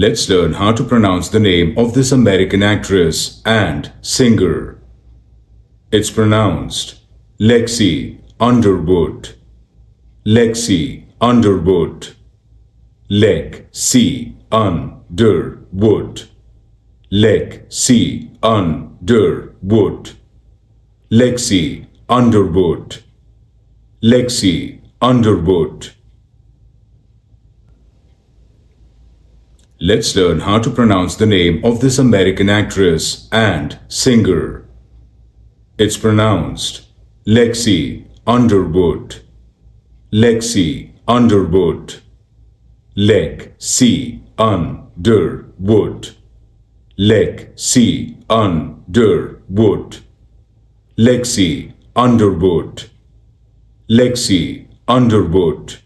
Let's learn how to pronounce the name of this American actress and singer. It's pronounced Lexi Underwood. Lexi Underwood. Lexi Underwood. Lexi Underwood. Lexi Underwood. Lexi Underwood. Let's learn how to pronounce the name of this American actress and singer. It's pronounced Lexi Underwood. Lexi Underwood. Lexi Underwood. Lexi Underwood. Lexi Underwood. Lexi Underwood.